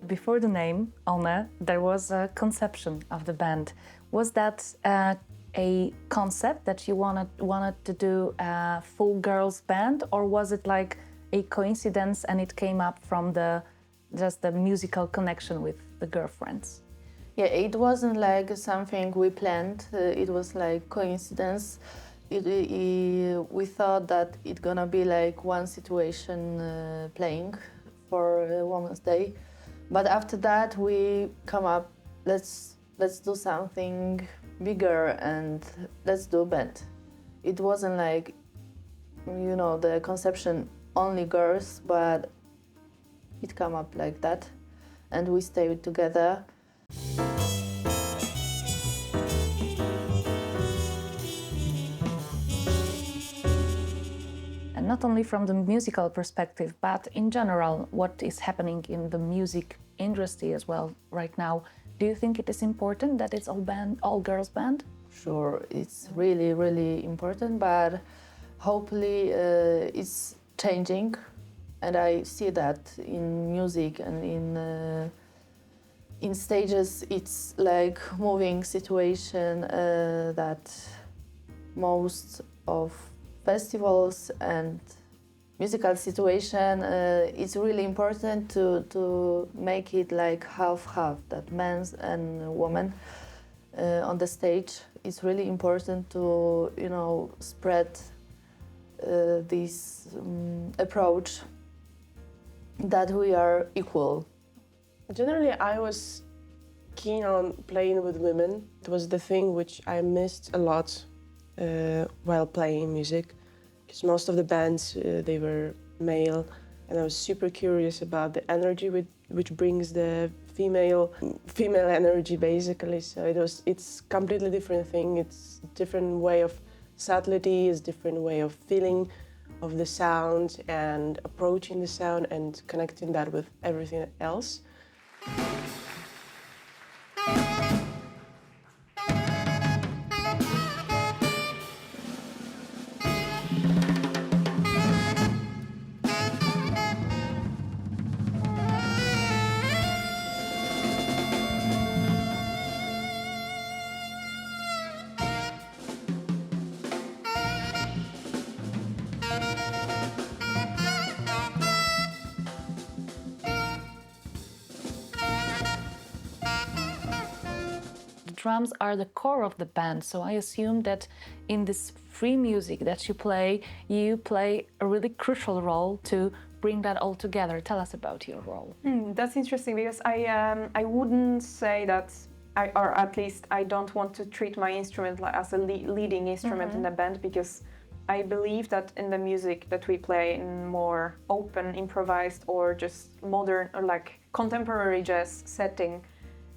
before the name O.N.E, there was a conception of the band. Was that a concept that you wanted to do a full girls band, or was it like a coincidence and it came up from just the musical connection with the girlfriends? Yeah, it wasn't like something we planned. It was like coincidence. We thought that it's gonna be like one situation playing for Women's Day, but after that we come up. Let's do something bigger and let's do a band. It wasn't like, you know, the conception only girls, but it come up like that, and we stayed together. And not only from the musical perspective, but in general, what is happening in the music industry as well right now. Do you think it is important that it's all girls band? Sure, it's really, really important, but hopefully it's changing, and I see that in music and in stages. It's like moving situation that most of festivals and musical situation, it's really important to make it like half-half, that men and women on the stage. It's really important to, you know, spread this approach that we are equal. Generally, I was keen on playing with women. It was the thing which I missed a lot while playing music, because most of the bands, they were male, and I was super curious about the energy which brings the female energy, basically. So it's completely different thing. It's different way of subtlety, it's different way of feeling of the sound and approaching the sound and connecting that with everything else. Drums are the core of the band, so I assume that in this free music that you play a really crucial role to bring that all together. Tell us about your role. That's interesting, because I wouldn't say that, or at least I don't want to treat my instrument like as a leading instrument in the band, because I believe that in the music that we play in more open, improvised, or just modern or like contemporary jazz setting,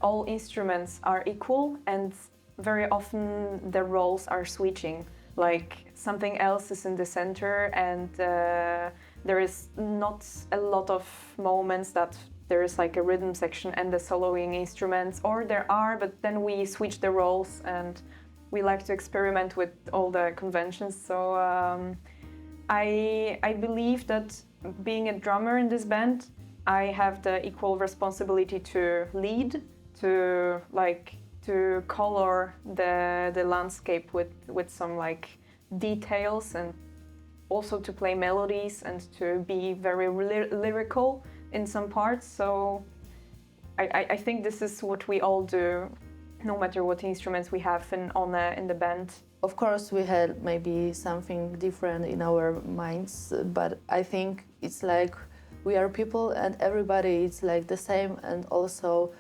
all instruments are equal, and very often the roles are switching. Like something else is in the center, and there is not a lot of moments that there is like a rhythm section and the soloing instruments, or there are, but then we switch the roles, and we like to experiment with all the conventions. So I believe that being a drummer in this band, I have the equal responsibility to lead, to color the landscape with some like details, and also to play melodies and to be very lyrical in some parts. So I think this is what we all do, no matter what instruments we have in the band. Of course, we had maybe something different in our minds, but I think it's like we are people and everybody is like the same and also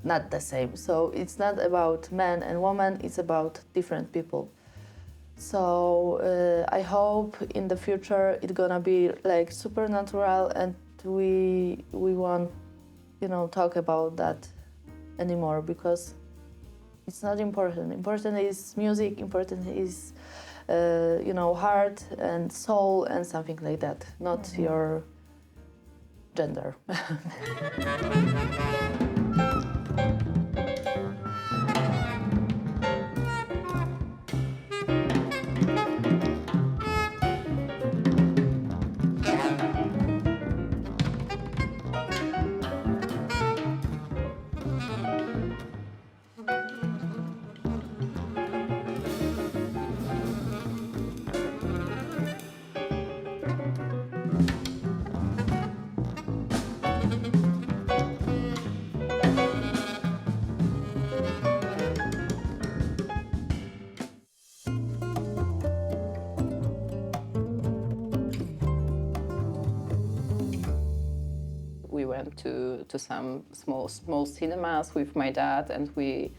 not the same. So it's not about man and woman, it's about different people. So I hope in the future it's gonna be like supernatural, and we won't, you know, talk about that anymore, because it's not important. Important is music, important is you know, heart and soul and something like that, not your gender. went to some small cinemas with my dad, and we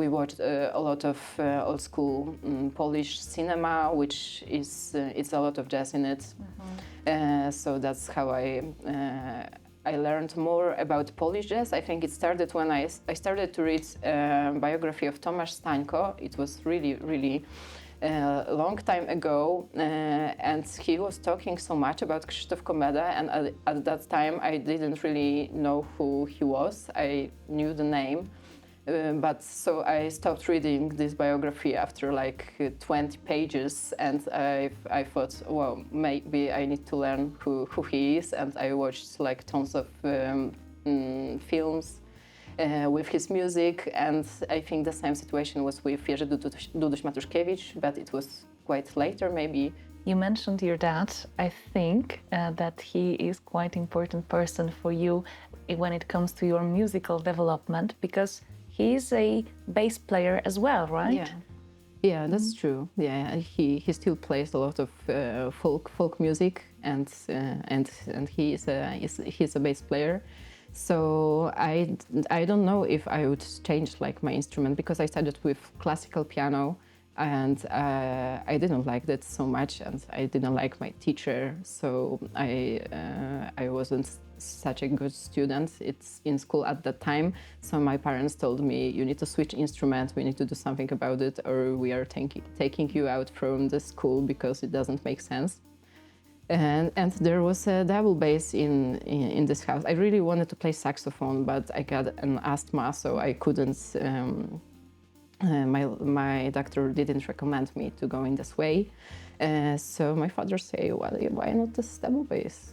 watched a lot of old school Polish cinema, which is it's a lot of jazz in it. So that's how I learned more about Polish jazz. I think it started when I started to read a biography of Tomasz Stańko. It was really a long time ago, and he was talking so much about Krzysztof Komeda, and at that time I didn't really know who he was. I knew the name, but so I stopped reading this biography after like 20 pages, and I thought, well, maybe I need to learn who he is, and I watched like tons of films with his music, and I think the same situation was with Jerzy Duduś Matuszkiewicz, but it was quite later maybe. You mentioned your dad. I think that he is quite important person for you when it comes to your musical development, because he's a bass player as well, right? Yeah, that's true. Yeah, he still plays a lot of folk music, and he's a bass player. So I don't know if I would change like my instrument, because I started with classical piano, and I didn't like that so much, and I didn't like my teacher, so I wasn't such a good student in school at that time. So my parents told me, you need to switch instrument, we need to do something about it, or we are taking you out from the school because it doesn't make sense. And there was a double bass in this house. I really wanted to play saxophone, but I got an asthma, so I couldn't. My doctor didn't recommend me to go in this way. So my father said, well, why not this double bass?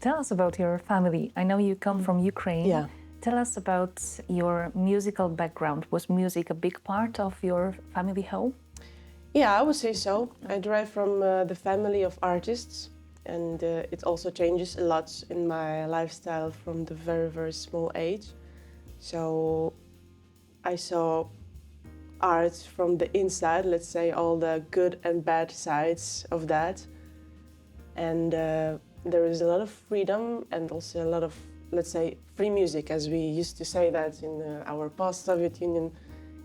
Tell us about your family. I know you come from Ukraine. Yeah. Tell us about your musical background. Was music a big part of your family home? Yeah, I would say so. I derive from the family of artists, and it also changes a lot in my lifestyle from the very small age. So I saw art from the inside, let's say all the good and bad sides of that. And there is a lot of freedom and also a lot of, let's say, free music, as we used to say that in our post-Soviet Union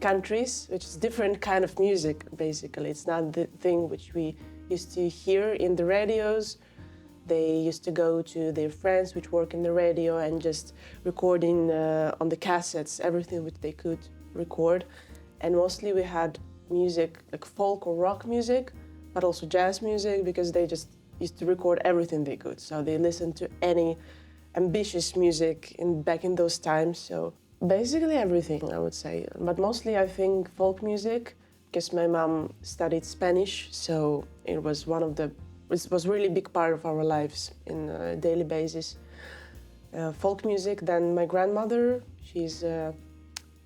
countries, which is different kind of music, basically. It's not the thing which we used to hear in the radios. They used to go to their friends which work in the radio and just recording on the cassettes, everything which they could record. And mostly we had music, like folk or rock music, but also jazz music, because they just used to record everything they could. So they listened to any ambitious music back in those times. So basically everything, I would say. But mostly I think folk music, because my mom studied Spanish, so it was it was really big part of our lives in a daily basis. Folk music, then my grandmother, she's an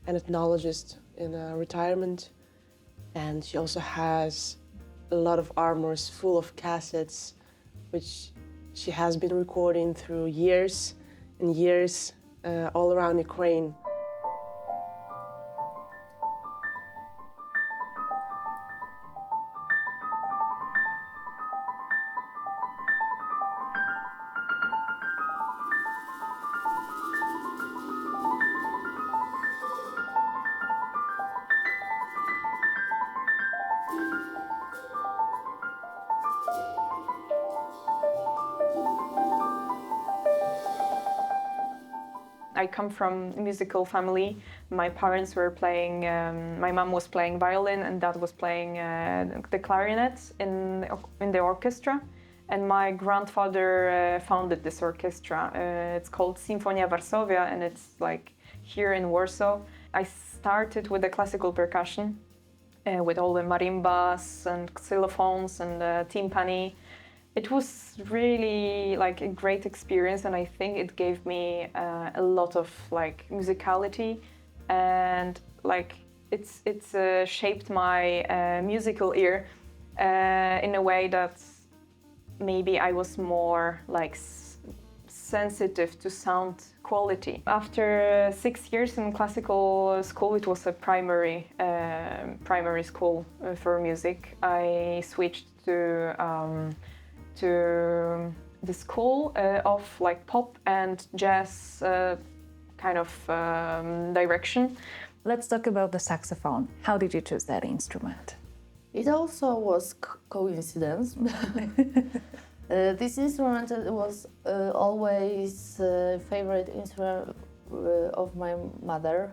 ethnologist in retirement, and she also has a lot of armors full of cassettes, which she has been recording through years and years all around Ukraine. I come from a musical family. My parents were playing, my mom was playing violin and dad was playing the clarinet in the orchestra. And my grandfather founded this orchestra. It's called Sinfonia Varsovia, and it's like here in Warsaw. I started with the classical percussion, with all the marimbas and xylophones and timpani. It was really like a great experience, and I think it gave me a lot of like musicality, and like it's shaped my musical ear in a way that maybe I was more like sensitive to sound quality. After 6 years in classical school, it was a primary school for music. I switched to the school of like pop and jazz kind of direction. Let's talk about the saxophone. How did you choose that instrument? It also was coincidence. This instrument was always favorite instrument of my mother,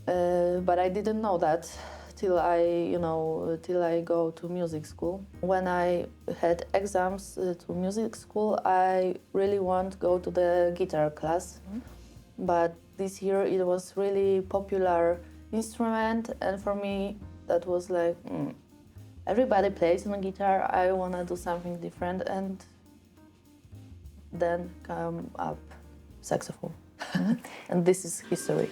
but I didn't know that till I go to music school. When I had exams to music school, I really want to go to the guitar class, but this year it was really popular instrument, and for me that was like. Everybody plays on a guitar, I want to do something different, and then come up saxophone. And this is history.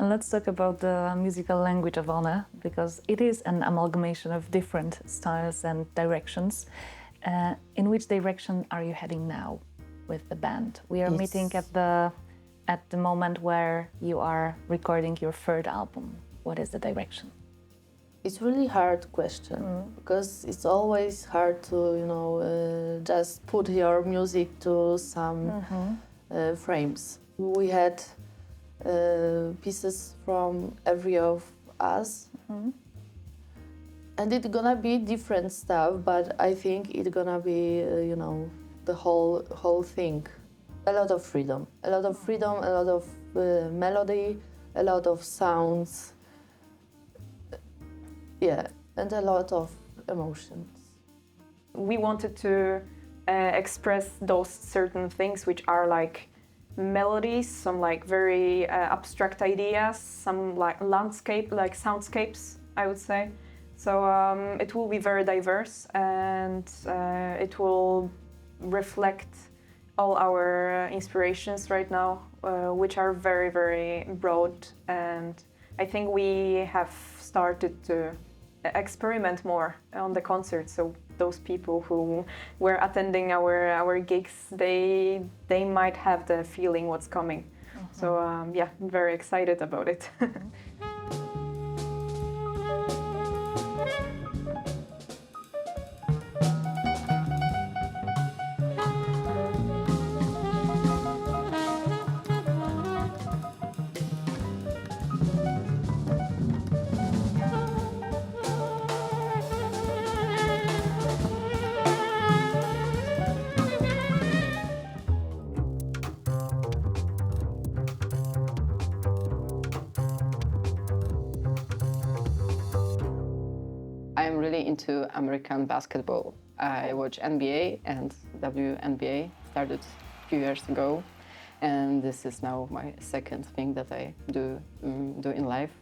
And let's talk about the musical language of O.N.E, because it is an amalgamation of different styles and directions. In which direction are you heading now with the band? We are meeting at the moment where you are recording your third album. What is the direction? It's really hard question because it's always hard to just put your music to some frames. We had pieces from every of us, and it's gonna be different stuff. But I think it's gonna be the whole thing. A lot of freedom, a lot of melody, a lot of sounds. Yeah, and a lot of emotions. We wanted to express those certain things which are like melodies, some like very abstract ideas, some like landscape, like soundscapes, I would say. So it will be very diverse, and it will reflect all our inspirations right now, which are very, very broad. And I think we have started to experiment more on the concert. So those people who were attending our gigs, they might have the feeling what's coming. So yeah, I'm very excited about it. I'm really into American basketball. I watch NBA and WNBA, started a few years ago, and this is now my second thing that I do in life.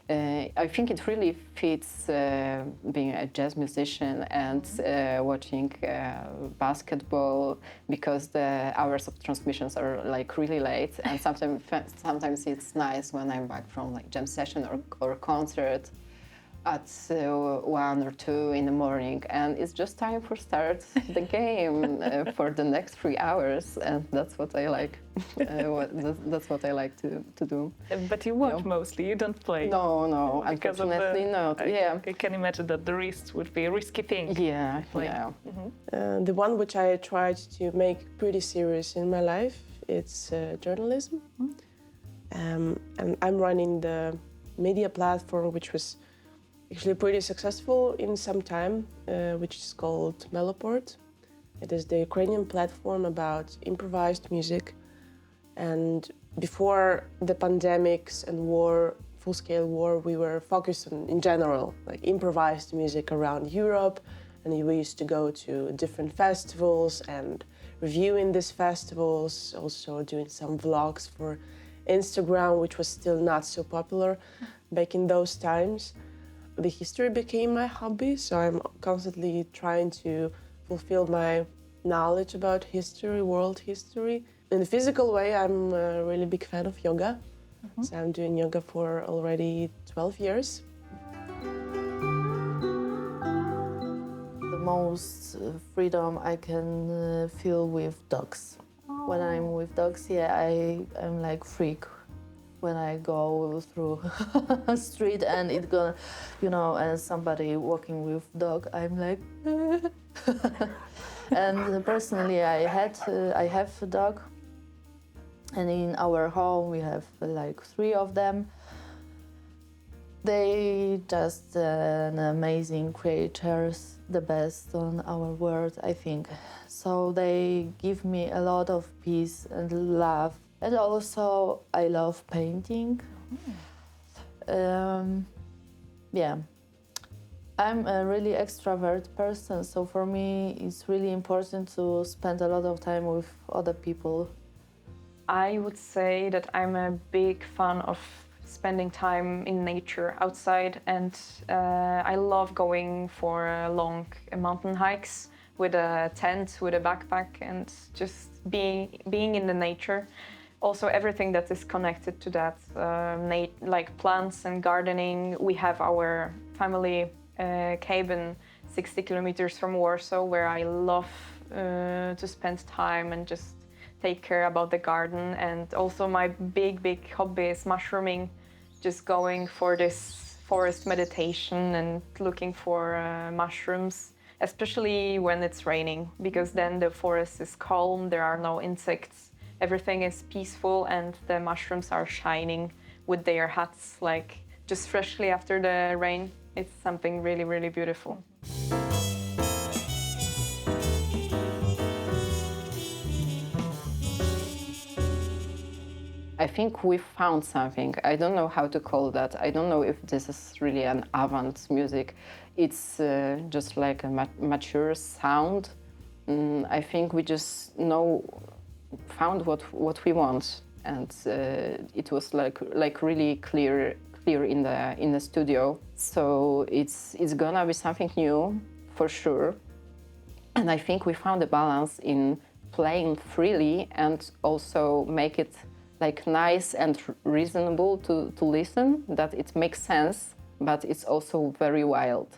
I think it really fits being a jazz musician and watching basketball, because the hours of transmissions are like really late, and sometimes it's nice when I'm back from like jam session or concert at 1 or 2 in the morning, and it's just time for start the game for the next 3 hours, and that's what I like. That's what I like to do. But you watch mostly, you don't play. No, Because unfortunately not. Yeah. I can imagine that the wrist would be a risky thing. Yeah. The one which I tried to make pretty serious in my life, it's journalism. And I'm running the media platform, which was actually pretty successful in some time, which is called Meloport. It is the Ukrainian platform about improvised music. And before the pandemics and war, full-scale war, we were focused on, in general, like improvised music around Europe. And we used to go to different festivals and reviewing these festivals, also doing some vlogs for Instagram, which was still not so popular back in those times. The history became my hobby, so I'm constantly trying to fulfill my knowledge about history, world history. In the physical way, I'm a really big fan of yoga. So I'm doing yoga for already 12 years. The most freedom I can feel with dogs. When I'm with dogs, yeah, I'm like freak. When I go through a street and it gonna, and somebody walking with dog, I'm like. And personally, I have a dog, and in our home we have like 3 of them. They just an amazing creatures, the best on our world, I think. So they give me a lot of peace and love. And also, I love painting. Yeah, I'm a really extrovert person, so for me, it's really important to spend a lot of time with other people. I would say that I'm a big fan of spending time in nature outside, and I love going for long mountain hikes with a tent, with a backpack, and just being in the nature. Also, everything that is connected to that, like plants and gardening. We have our family cabin 60 kilometers from Warsaw, where I love to spend time and just take care about the garden. And also my big hobby is mushrooming, just going for this forest meditation and looking for mushrooms, especially when it's raining, because then the forest is calm, there are no insects, everything is peaceful, and the mushrooms are shining with their hats, like just freshly after the rain. It's something really beautiful. I think we found something. I don't know how to call that. I don't know if this is really an avant music. It's just like a mature sound. I think we just found what we want, and it was like really clear in the studio. So it's gonna be something new for sure. And I think we found a balance in playing freely and also make it like nice and reasonable to listen, that it makes sense, but it's also very wild.